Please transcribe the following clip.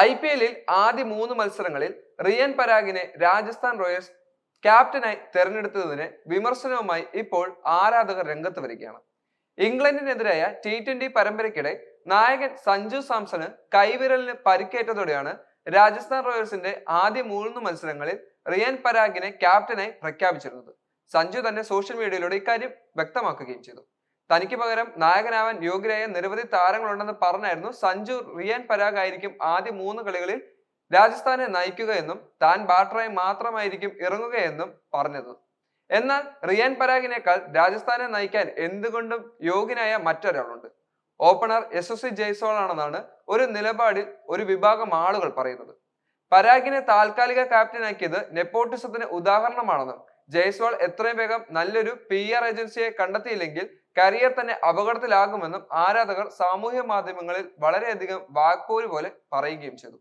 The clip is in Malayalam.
IPL-ൽ ആദ്യ 3 മത്സരങ്ങളിൽ റിയാൻ പരാഗിനെ രാജസ്ഥാൻ റോയൽസ് ക്യാപ്റ്റനായി തെരഞ്ഞെടുത്തതിന് വിമർശനവുമായി ഇപ്പോൾ ആരാധകർ രംഗത്ത് വരികയാണ്. ഇംഗ്ലണ്ടിനെതിരായ T20 പരമ്പരയ്ക്കിടെ നായകൻ സഞ്ജു സാംസണ് കൈവിരലിന് പരിക്കേറ്റതോടെയാണ് രാജസ്ഥാൻ റോയൽസിന്റെ ആദ്യ 3 മത്സരങ്ങളിൽ റിയാൻ പരാഗിനെ ക്യാപ്റ്റനായി പ്രഖ്യാപിച്ചിരുന്നത്. സഞ്ജു തന്നെ സോഷ്യൽ മീഡിയയിലൂടെ ഇക്കാര്യം വ്യക്തമാക്കുകയും ചെയ്തു. തനിക്ക് പകരം നായകനാവാൻ യോഗ്യരായ നിരവധി താരങ്ങളുണ്ടെന്ന് പറഞ്ഞായിരുന്നു സഞ്ജു റിയാൻ പരാഗ് ആയിരിക്കും ആദ്യ 3 കളികളിൽ രാജസ്ഥാനെ നയിക്കുക എന്നും താൻ ബാറ്ററായി മാത്രമായിരിക്കും ഇറങ്ങുകയെന്നും പറഞ്ഞത്. എന്നാൽ റിയാൻ പരാഗിനേക്കാൾ രാജസ്ഥാനെ നയിക്കാൻ എന്തുകൊണ്ടും യോഗ്യനായ മറ്റൊരാളുണ്ട്. ഓപ്പണർ SSC ജയ്സ്വാൾ ആണെന്നാണ് ഒരു നിലപാടിൽ ഒരു വിഭാഗം ആളുകൾ പറയുന്നത്. പരാഗിനെ താൽക്കാലിക ക്യാപ്റ്റനാക്കിയത് നെപ്പോട്ടിസത്തിന് ഉദാഹരണമാണെന്നും ജയ്സ്വാൾ എത്രയും വേഗം നല്ലൊരു PR ഏജൻസിയെ കണ്ടെത്തിയില്ലെങ്കിൽ കരിയർ തന്നെ അപകടത്തിലാകുമെന്നും ആരാധകർ സാമൂഹ്യ മാധ്യമങ്ങളിൽ വളരെയധികം വാക്പോര് പോലെ പറയുകയും ചെയ്തു.